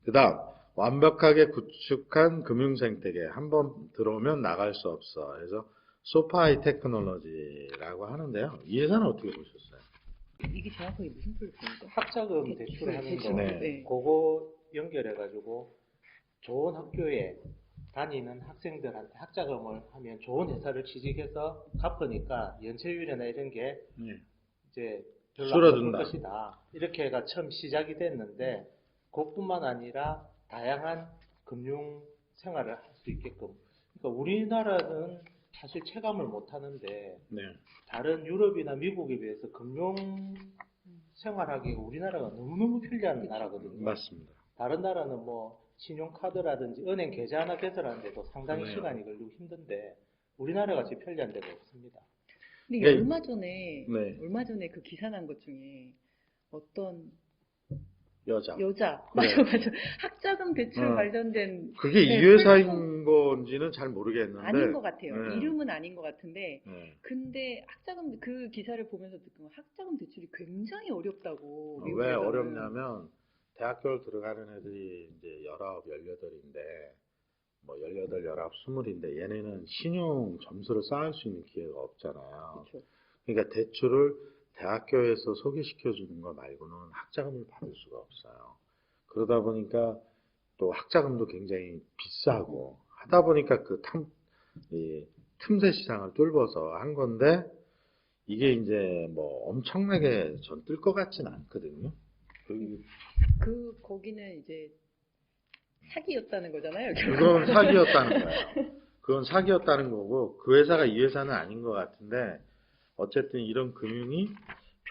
그다음 완벽하게 구축한 금융생태계 한번 들어오면 나갈 수 없어. 그래서 소파이 테크놀로지라고 하는데요. 이 회사는 어떻게 보셨어요? 이게 정확하게 무슨 플랫폼이죠? 학자금 대출하는 거 네. 그거 연결해가지고 좋은 학교에 다니는 학생들한테 학자금을 하면 좋은 회사를 취직해서 갚으니까 연체율이나 이런 게 네. 이제 별로 안 줄어든다. 높을 것이다. 이렇게가 처음 시작이 됐는데 그것뿐만 아니라 다양한 금융 생활을 할 수 있게끔. 그러니까 우리나라는 사실 체감을 못 하는데 네. 다른 유럽이나 미국에 비해서 금융 생활하기가 우리나라가 너무너무 편리한 나라거든요. 맞습니다. 다른 나라는 뭐 신용카드라든지 은행 계좌 하나 개설하는데도 상당히 그래요. 시간이 걸리고 힘든데 우리나라 같이 편리한 데가 없습니다. 근데 네. 얼마 전에 그 기사 난 것 중에 어떤 여자. 여자 그래. 맞아 학자금 대출 관련된 그게 네, 이 회사인 건지는 잘 모르겠는데 아닌 것 같아요. 네. 이름은 아닌 것 같은데 네. 근데 학자금 그 기사를 보면서 느낀 건 학자금 대출이 굉장히 어렵다고 왜 미국에서는. 어렵냐면 대학교를 들어가는 애들이 이제 19, 18인데 뭐 18, 19, 20인데 얘네는 신용 점수를 쌓을 수 있는 기회가 없잖아요. 그렇죠. 그러니까 대출을 대학교에서 소개시켜 주는 거 말고는 학자금을 받을 수가 없어요. 그러다 보니까 또 학자금도 굉장히 비싸고 하다 보니까 이 틈새 시장을 뚫어서 한 건데 이게 이제 뭐 엄청나게 전 뜰 것 같지는 않거든요. 거기는 이제 사기였다는 거잖아요. 그건 사기였다는 거예요. 그건 사기였다는 거고 그 회사가 이 회사는 아닌 것 같은데 어쨌든 이런 금융이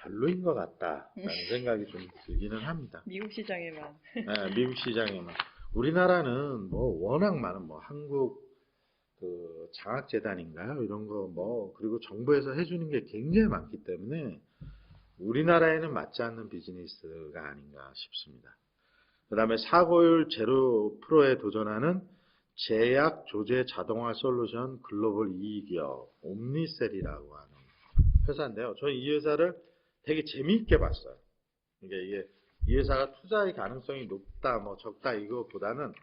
별로인 것 같다라는 생각이 좀 들기는 합니다. 미국 시장에만. 네, 미국 시장에만. 우리나라는 뭐 워낙 많은 뭐 한국 그 장학재단인가요? 이런 거 뭐 그리고 정부에서 해주는 게 굉장히 많기 때문에 우리나라에는 맞지 않는 비즈니스가 아닌가 싶습니다. 그 다음에 사고율 0%에 도전하는 제약 조제 자동화 솔루션 글로벌 2위 기업 옴니셀이라고 하는 회사인데요. 저는 이 회사를 되게 재미있게 봤어요. 그러니까 이 회사가 투자의 가능성이 높다, 뭐 적다 이거보다는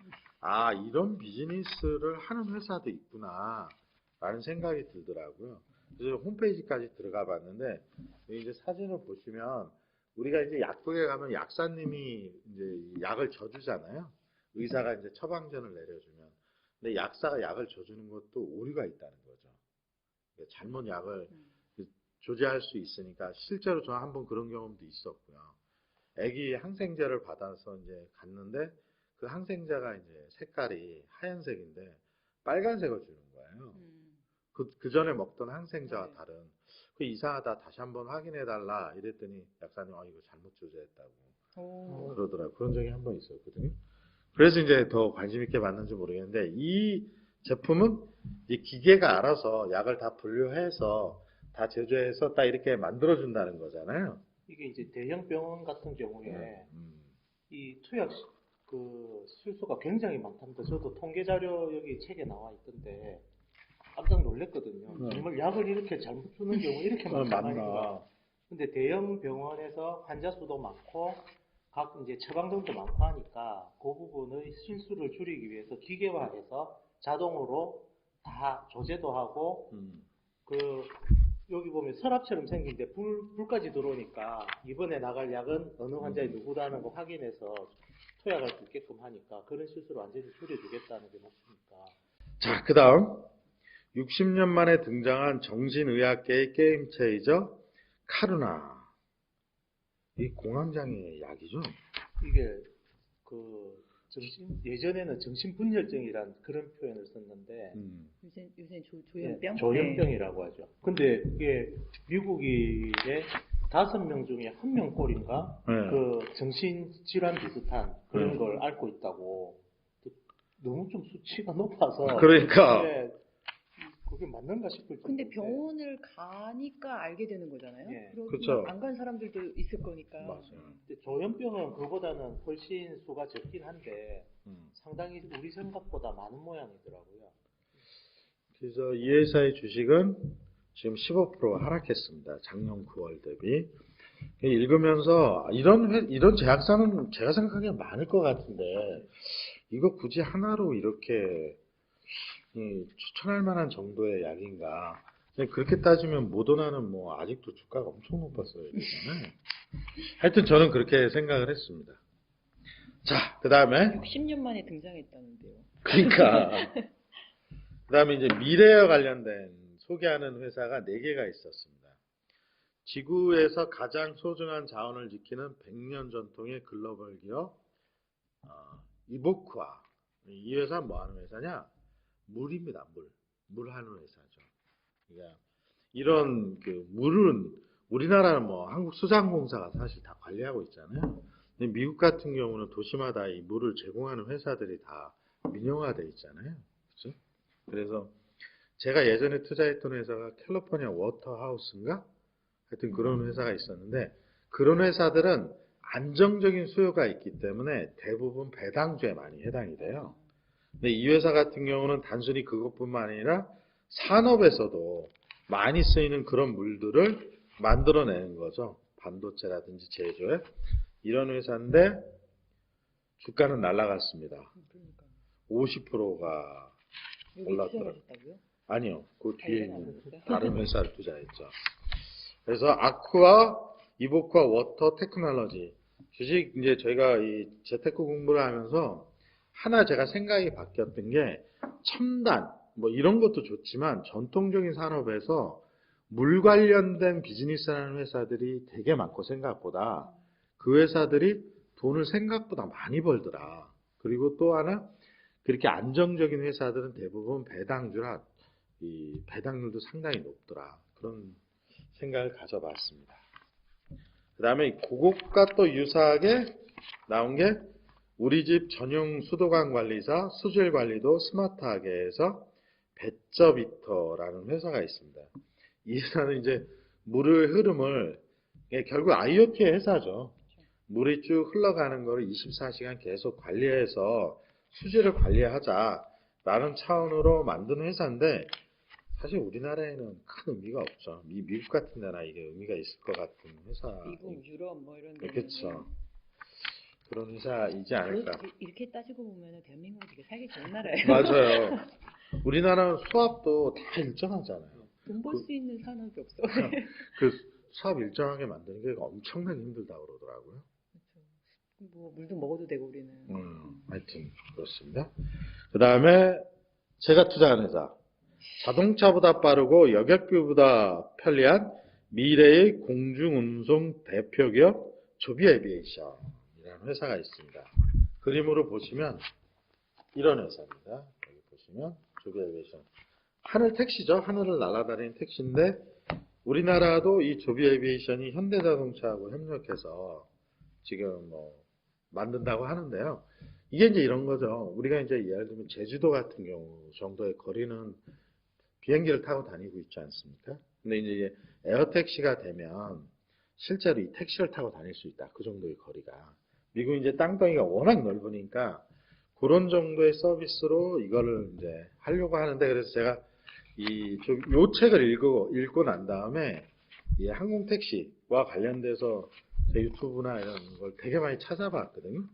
아 이런 비즈니스를 하는 회사도 있구나 라는 생각이 들더라고요. 그래서 홈페이지까지 들어가 봤는데 여기 이제 사진을 보시면 우리가 이제 약국에 가면 약사님이 이제 약을 져주잖아요. 의사가 이제 처방전을 내려주면 근데 약사가 약을 져주는 것도 오류가 있다는 거죠. 그러니까 잘못 약을 조제할 수 있으니까 실제로 저는 한번 그런 경험도 있었고요. 아기 항생제를 받아서 이제 갔는데 그 항생제가 이제 색깔이 하얀색인데 빨간색을 주는 거예요. 그 전에 먹던 항생제와 네. 다른. 그 이상하다 다시 한번 확인해 달라 이랬더니 약사님 이거 잘못 조제했다고 그러더라고요. 그런 적이 한 번 있었거든요. 그래서 이제 더 관심 있게 봤는지 모르겠는데 이 제품은 이 기계가 알아서 약을 다 분류해서 다 제조해서 딱 이렇게 만들어준다는 거잖아요. 이게 이제 대형 병원 같은 경우에 이 투약 그 실수가 굉장히 많답니다. 저도 통계 자료 여기 책에 나와 있던데 깜짝 놀랐거든요. 정말 약을 이렇게 잘못 주는 경우 이렇게 많다니까. 근데 대형 병원에서 환자 수도 많고 각 이제 처방전도 많고 하니까 그 부분의 실수를 줄이기 위해서 기계화해서 자동으로 다 조제도 하고 그 여기 보면 서랍처럼 생긴데 불까지 들어오니까 이번에 나갈 약은 어느 환자에 누구라는 거 확인해서 투약할 수 있게끔 하니까 그런 실수를 완전히 줄여주겠다는 게 맞습니까? 자, 그 다음 60년 만에 등장한 정신의학계의 게임 체이저 카루나. 이 공황장애 약이죠? 이게 그 예전에는 정신분열증이란 그런 표현을 썼는데 요새 조현병? 조현병이라고 하죠. 근데 이게 미국인의 5명 중에 1명 꼴인가 그 정신질환 비슷한 그런 걸 앓고 있다고. 너무 좀 수치가 높아서 그러니까 그게 맞는가 싶을 정도인데. 근데 병원을 가니까 알게 되는 거잖아요. 예. 그렇죠. 안 간 사람들도 있을 거니까. 맞아요. 근데 조현병은 그거보다는 훨씬 수가 적긴 한데 상당히 우리 생각보다 많은 모양이더라고요. 그래서 이 회사의 주식은 지금 15% 하락했습니다. 작년 9월 대비. 읽으면서 이런 제약사는 제가 생각하기엔 많을 것 같은데 이거 굳이 하나로 이렇게 추천할 만한 정도의 약인가? 그렇게 따지면 모더나는 뭐 아직도 주가가 엄청 높았어요. 예전에. 하여튼 저는 그렇게 생각을 했습니다. 자, 그 다음에 60년 만에 등장했다는데요. 그러니까 그 다음에 이제 미래와 관련된 소개하는 회사가 4개가 있었습니다. 지구에서 가장 소중한 자원을 지키는 100년 전통의 글로벌 기업 이보쿠아. 이 회사는 뭐 하는 회사냐? 물입니다. 물 하는 회사죠. 그러니까 이런 그 물은 우리나라는 뭐 한국수자공사가 사실 다 관리하고 있잖아요. 근데 미국 같은 경우는 도시마다 이 물을 제공하는 회사들이 다 민영화돼 있잖아요. 그렇죠? 그래서 제가 예전에 투자했던 회사가 캘리포니아 워터하우스인가? 하여튼 그런 회사가 있었는데 그런 회사들은 안정적인 수요가 있기 때문에 대부분 배당주에 많이 해당이 돼요. 근데 이 회사 같은 경우는 단순히 그것뿐만 아니라 산업에서도 많이 쓰이는 그런 물들을 만들어내는 거죠. 반도체라든지 제조에. 이런 회사인데 주가는 날아갔습니다. 그러니까 50%가 여기 올랐더라고요. 투자하셨다고요? 아니요. 그 뒤에 다른 있는 안 다른 회사를 투자했죠. 그래서 아쿠아, 이보쿠아 워터 테크놀로지 주식 이제 저희가 이 재테크 공부를 하면서 하나 제가 생각이 바뀌었던 게 첨단 뭐 이런 것도 좋지만 전통적인 산업에서 물 관련된 비즈니스하는 회사들이 되게 많고 생각보다 그 회사들이 돈을 생각보다 많이 벌더라. 그리고 또 하나 그렇게 안정적인 회사들은 대부분 배당주라 이 배당률도 상당히 높더라. 그런 생각을 가져봤습니다. 그 다음에 그것과 또 유사하게 나온 게 우리 집 전용 수도관 관리사 수질 관리도 스마트하게 해서 배저비터라는 회사가 있습니다. 이 회사는 이제 물의 흐름을 결국 IoT의 회사죠. 물이 쭉 흘러가는 거를 24시간 계속 관리해서 수질을 관리하자라는 차원으로 만든 회사인데 사실 우리나라에는 큰 의미가 없죠. 미국 같은 데나 이게 의미가 있을 것 같은 회사. 미국, 유럽 뭐 이런 데 그렇죠. 그런 회사이지 않을까. 이렇게 따지고 보면 대한민국은 되게 살기 좋은 나라예요. 맞아요. 우리나라는 수압도 다 일정하잖아요. 돈 벌 수 있는 산업이 없어. 그 수압 일정하게 만드는 게 엄청나게 힘들다고 그러더라고요. 그렇죠. 뭐 물도 먹어도 되고 우리는. 하여튼 그렇습니다. 그 다음에 제가 투자한 회사. 자동차보다 빠르고 여객기보다 편리한 미래의 공중운송 대표기업 조비에비에이션이라는 회사가 있습니다. 그림으로 보시면 이런 회사입니다. 여기 보시면 조비에비에이션. 하늘 택시죠. 하늘을 날아다니는 택시인데 우리나라도 이 조비에비에이션이 현대자동차하고 협력해서 지금 뭐 만든다고 하는데요. 이게 이제 이런 거죠. 우리가 이제 예를 들면 제주도 같은 경우 정도의 거리는 비행기를 타고 다니고 있지 않습니까? 근데 이제 에어택시가 되면 실제로 이 택시를 타고 다닐 수 있다. 그 정도의 거리가. 미국 이제 땅덩이가 워낙 넓으니까 그런 정도의 서비스로 이거를 이제 하려고 하는데 그래서 제가 요 책을 읽고 난 다음에 이 항공택시와 관련돼서 제 유튜브나 이런 걸 되게 많이 찾아봤거든요.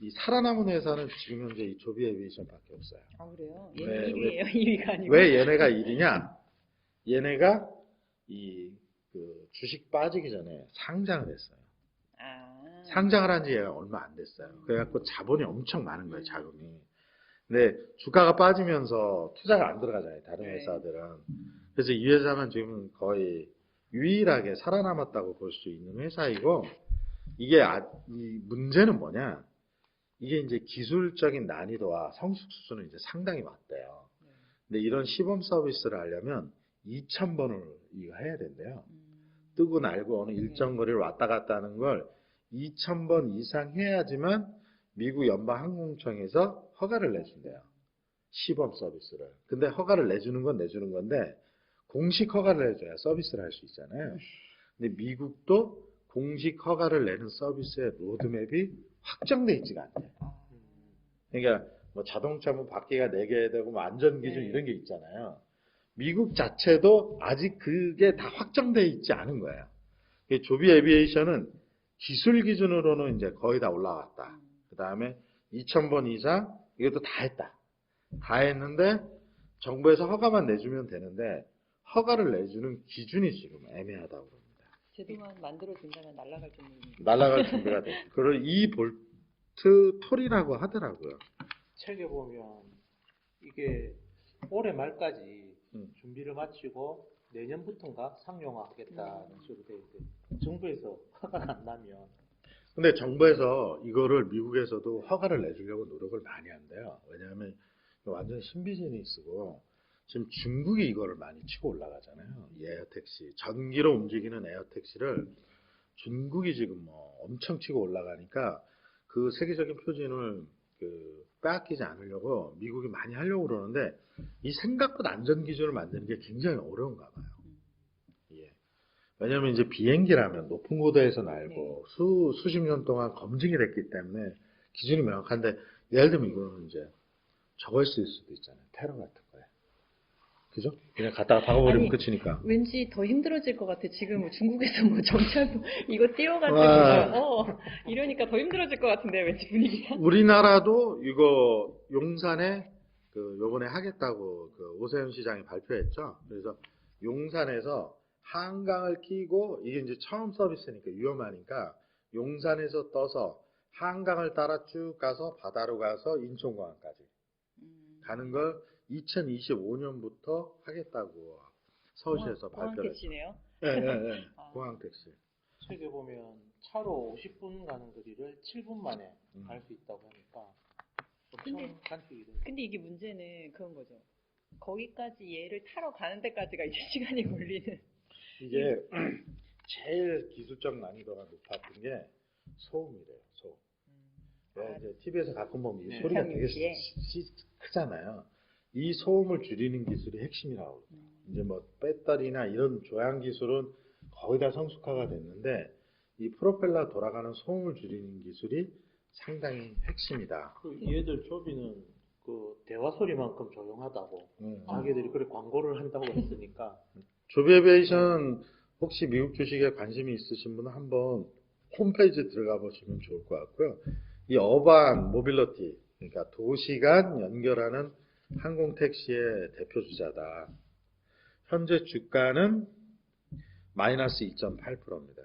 이 살아남은 회사는 지금 현재 이 조비에비에이션밖에 없어요. 아 그래요? 왜, 1위예요? 2위가 아니고. 왜 얘네가 1위냐? 얘네가 그 주식 빠지기 전에 상장을 했어요. 아. 상장을 한 지 얼마 안 됐어요. 그래갖고 자본이 엄청 많은 거예요, 자금이. 근데 주가가 빠지면서 투자가 안 들어가잖아요, 다른 회사들은. 그래서 이 회사만 지금 거의 유일하게 살아남았다고 볼 수 있는 회사이고, 이게 이 문제는 뭐냐? 이게 이제 기술적인 난이도와 성숙 수준은 이제 상당히 맞대요. 근데 이런 시범 서비스를 하려면 2,000번을 이거 해야 된대요. 뜨고 날고 어느 일정 거리를 왔다 갔다 하는 걸 2,000번 이상 해야지만 미국 연방항공청에서 허가를 내준대요. 시범 서비스를. 근데 허가를 내주는 건 내주는 건데 공식 허가를 내줘야 서비스를 할 수 있잖아요. 근데 미국도 공식 허가를 내는 서비스의 로드맵이 확정돼 있지가 않대요. 그러니까 뭐 자동차 뭐 바퀴가 4개 되고 뭐 안전기준 이런 게 있잖아요. 미국 자체도 아직 그게 다 확정돼 있지 않은 거예요. 이 조비 에비에이션은 기술 기준으로는 이제 거의 다 올라왔다. 그 다음에 2000번 이상 이것도 다 했다. 다 했는데 정부에서 허가만 내주면 되는데 허가를 내주는 기준이 지금 애매하다고 합니다. 제도만 만들어준다면 날아갈 정도입니다. 날아갈 준비가 돼. 그걸 이 볼트 톨이라고 하더라고요. 책에 보면 이게 올해 말까지 준비를 마치고 내년부터인가 상용화하겠다는 식으로 돼 있대. 정부에서 허가가 안 나면. 근데 정부에서 이거를 미국에서도 허가를 내주려고 노력을 많이 한대요. 왜냐하면 완전 신비즈니스고 지금 중국이 이거를 많이 치고 올라가잖아요. 이 에어택시 전기로 움직이는 에어택시를 중국이 지금 뭐 엄청 치고 올라가니까 그 세계적인 표준을 빼앗기지 않으려고 미국이 많이 하려고 그러는데 이 생각보다 안전 기준을 만드는 게 굉장히 어려운가 봐요. 예. 왜냐하면 이제 비행기라면 높은 고도에서 날고 수십 년 동안 검증이 됐기 때문에 기준이 명확한데 예를 들면 이거는 이제 저걸 쓸 수도 있잖아요. 테러 같은 거에. 그죠? 그냥 갖다가 박아버리면 아니, 끝이니까. 왠지 더 힘들어질 것 같아. 지금 뭐 중국에서 뭐 정찰부 이거 띄워가지고 이러니까 더 힘들어질 것 같은데 왠지 분위기가. 우리나라도 이거 용산에 요번에 하겠다고 오세훈 시장이 발표했죠. 그래서 용산에서 한강을 끼고 이게 이제 처음 서비스니까 위험하니까 용산에서 떠서 한강을 따라 쭉 가서 바다로 가서 인천공항까지 가는 걸 2025년부터 하겠다고 서울시에서 발표를 했어요. 택시네요. 네. 공항 택시. 책에 보면 차로 50분 가는 거리를 7분 만에 갈 수 있다고 하니까 엄청 간식이 돼요. 근데 이게 문제는 그런 거죠. 거기까지 얘를 타러 가는 데까지가 이제 시간이 걸리는. 이게 제일 기술적 난이도가 높았던 게 소음이래요. 소음. 이제 TV에서 가끔 보면 이 소리가 되게 크잖아요. 이 소음을 줄이는 기술이 핵심이라고 그래요. 이제 뭐 배터리나 이런 조향 기술은 거의 다 성숙화가 됐는데 이 프로펠러 돌아가는 소음을 줄이는 기술이 상당히 핵심이다. 얘들 조비는 그 대화 소리만큼 조용하다고 자기들이 그래 광고를 한다고 했으니까. 조비 에비에이션 혹시 미국 주식에 관심이 있으신 분은 한번 홈페이지 들어가 보시면 좋을 것 같고요. 이 어반 모빌리티, 그러니까 도시간 연결하는 항공택시의 대표 주자다. 현재 주가는 마이너스 2.8%입니다.